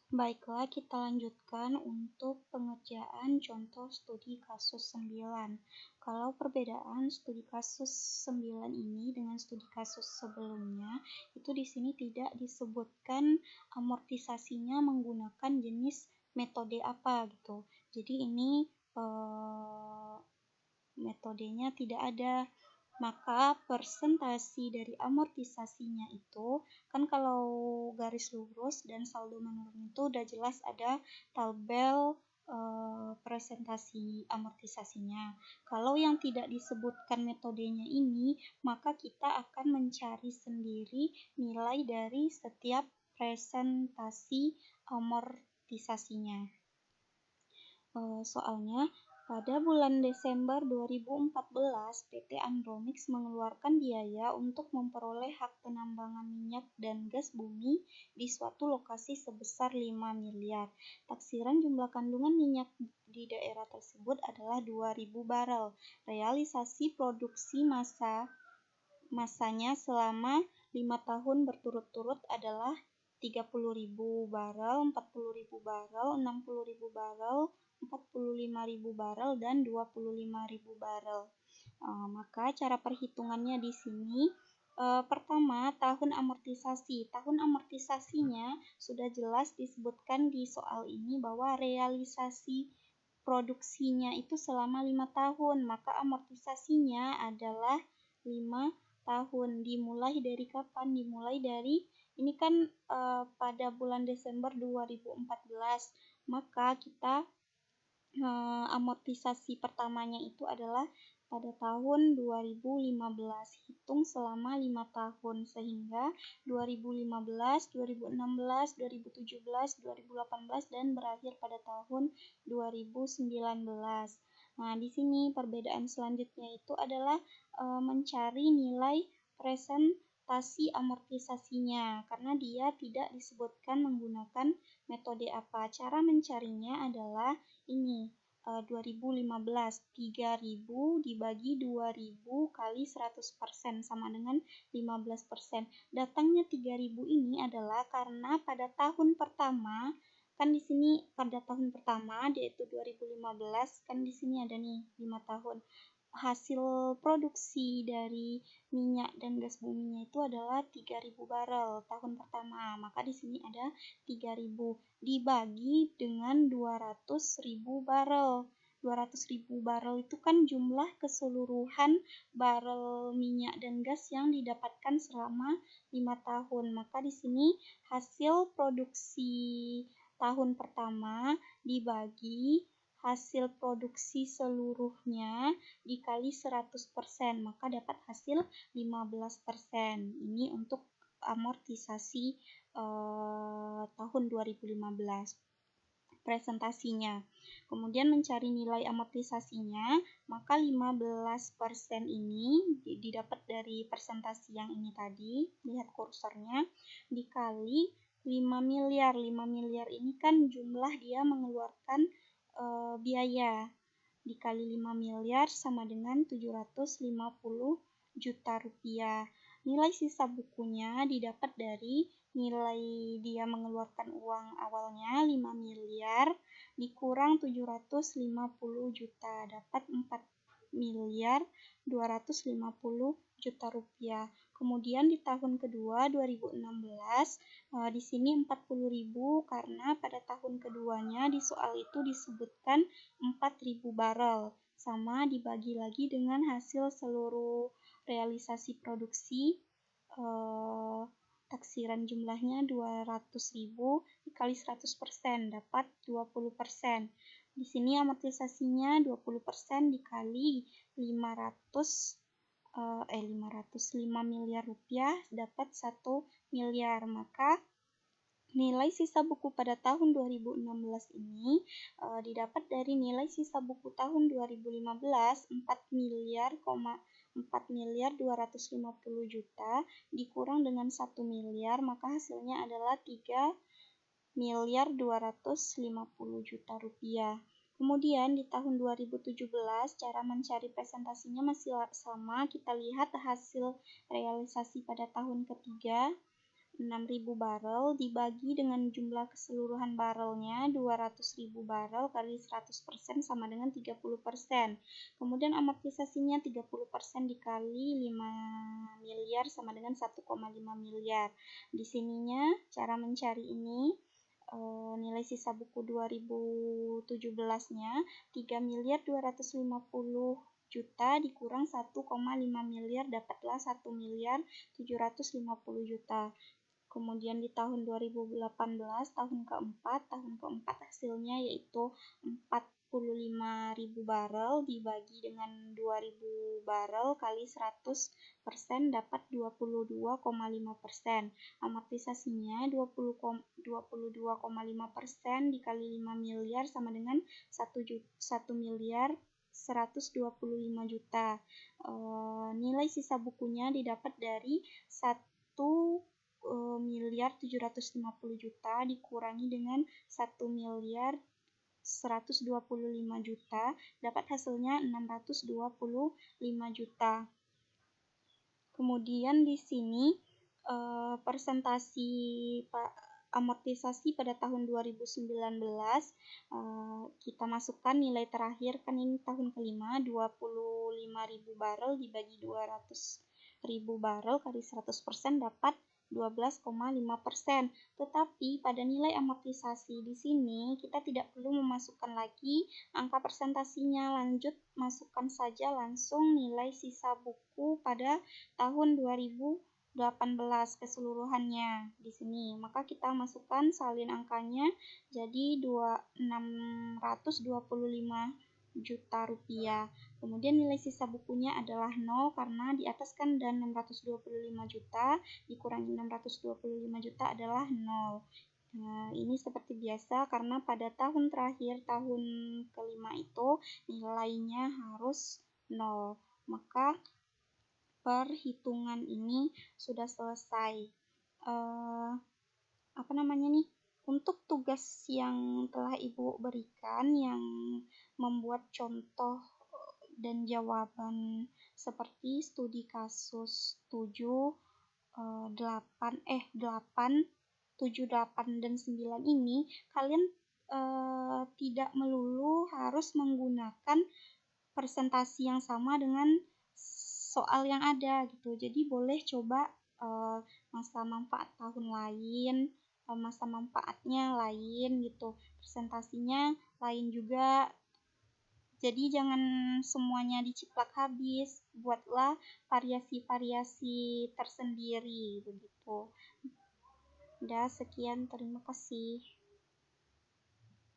Baiklah, kita lanjutkan untuk pengerjaan contoh studi kasus 9. Kalau perbedaan studi kasus 9 ini dengan studi kasus sebelumnya, itu di sini tidak disebutkan amortisasinya menggunakan jenis metode apa gitu. Jadi ini metodenya tidak ada. Maka persentase dari amortisasinya itu, kan kalau garis lurus dan saldo menurun itu udah jelas ada tabel presentasi amortisasinya. Kalau yang tidak disebutkan metodenya ini, maka kita akan mencari sendiri nilai dari setiap presentasi amortisasinya. Soalnya, pada bulan Desember 2014, PT Andromix mengeluarkan biaya untuk memperoleh hak penambangan minyak dan gas bumi di suatu lokasi sebesar 5 miliar. Taksiran jumlah kandungan minyak di daerah tersebut adalah 2.000 barel. Realisasi produksi masanya selama 5 tahun berturut-turut adalah 30.000 barel, 40.000 barel, 60.000 barel, 45.000 barel, dan 25.000 barel. Maka cara perhitungannya di sini, pertama, tahun amortisasi. Tahun amortisasinya sudah jelas disebutkan di soal ini bahwa realisasi produksinya itu selama 5 tahun, maka amortisasinya adalah 5 tahun. Dimulai dari kapan? Dimulai dari ini kan pada bulan Desember 2014, maka kita amortisasi pertamanya itu adalah pada tahun 2015, hitung selama 5 tahun, sehingga 2015, 2016, 2017, 2018, dan berakhir pada tahun 2019. Nah, di sini perbedaan selanjutnya itu adalah mencari nilai presentasi amortisasinya, karena dia tidak disebutkan menggunakan metode apa. Cara mencarinya adalah ini, 2015, 3.000 dibagi 2.000 kali 100% sama dengan 15%. Datangnya 3.000 ini adalah karena pada tahun pertama, kan di sini pada tahun pertama yaitu 2015, kan di sini ada nih 5 tahun. Hasil produksi dari minyak dan gas buminya itu adalah 3.000 barel tahun pertama. Maka di sini ada 3.000 dibagi dengan 200.000 barel. 200.000 barel itu kan jumlah keseluruhan barel minyak dan gas yang didapatkan selama 5 tahun. Maka di sini hasil produksi tahun pertama dibagi hasil produksi seluruhnya dikali 100%, maka dapat hasil 15%. Ini untuk amortisasi tahun 2015 presentasinya. Kemudian mencari nilai amortisasinya, maka 15% ini didapat dari presentasi yang ini tadi, lihat kursornya, dikali 5 miliar. 5 miliar ini kan jumlah dia mengeluarkan biaya, dikali 5 miliar sama dengan 750 juta rupiah. Nilai sisa bukunya didapat dari nilai dia mengeluarkan uang awalnya 5 miliar dikurang 750 juta, dapat 4 miliar 250 juta rupiah. Kemudian di tahun kedua 2016, di sini 40.000 karena pada tahun keduanya di soal itu disebutkan 4.000 barel, sama dibagi lagi dengan hasil seluruh realisasi produksi, taksiran jumlahnya 200.000 dikali 100%, dapat 20%. Di sini amortisasinya 20% dikali 5 miliar rupiah, dapat 1 miliar. Maka nilai sisa buku pada tahun 2016 ini didapat dari nilai sisa buku tahun 2015, 4 miliar 250 juta dikurang dengan 1 miliar, maka hasilnya adalah 3 miliar 250 juta rupiah. Kemudian di tahun 2017, cara mencari presentasinya masih sama. Kita lihat hasil realisasi pada tahun ketiga. 6.000 barel dibagi dengan jumlah keseluruhan barelnya 200.000 barel kali 100% sama dengan 30%. Kemudian amortisasinya 30% dikali 5 miliar sama dengan 1,5 miliar. Di sininya cara mencari ini nilai sisa buku 2017-nya 3.250 juta dikurang 1,5 miliar dapatlah 1 miliar 750 juta. Kemudian di tahun 2018, tahun keempat hasilnya yaitu 45.000 barel dibagi dengan 2.000 barel kali 100% dapat 22,5%. Amortisasinya 22,5% dikali 5 miliar sama dengan 1 miliar 125 juta. Nilai sisa bukunya didapat dari 1 miliar 750 juta dikurangi dengan 1 miliar 125 juta dapat hasilnya 625 juta. Kemudian di sini presentasi amortisasi pada tahun 2019 kita masukkan nilai terakhir, kan ini tahun kelima, 25.000 barel dibagi 200.000 barel kali 100% dapat 12,5%. Tetapi pada nilai amortisasi di sini kita tidak perlu memasukkan lagi angka persentasinya, lanjut masukkan saja langsung nilai sisa buku pada tahun 2018 keseluruhannya di sini. Maka kita masukkan salin angkanya jadi 625 juta rupiah. Kemudian nilai sisa bukunya adalah 0 karena di atas kan dan 625 juta dikurangi 625 juta adalah 0. Nah, ini seperti biasa karena pada tahun terakhir, tahun kelima itu nilainya harus 0. Maka perhitungan ini sudah selesai. Untuk tugas yang telah Ibu berikan yang membuat contoh dan jawaban seperti studi kasus 7, 8, 7, 8, dan 9 ini, kalian tidak melulu harus menggunakan presentasi yang sama dengan soal yang ada gitu. Jadi boleh coba masa manfaat tahun lain, masa manfaatnya lain gitu, presentasinya lain juga. Jadi jangan semuanya diciplak habis, buatlah variasi-variasi tersendiri begitu. Udah, sekian, terima kasih.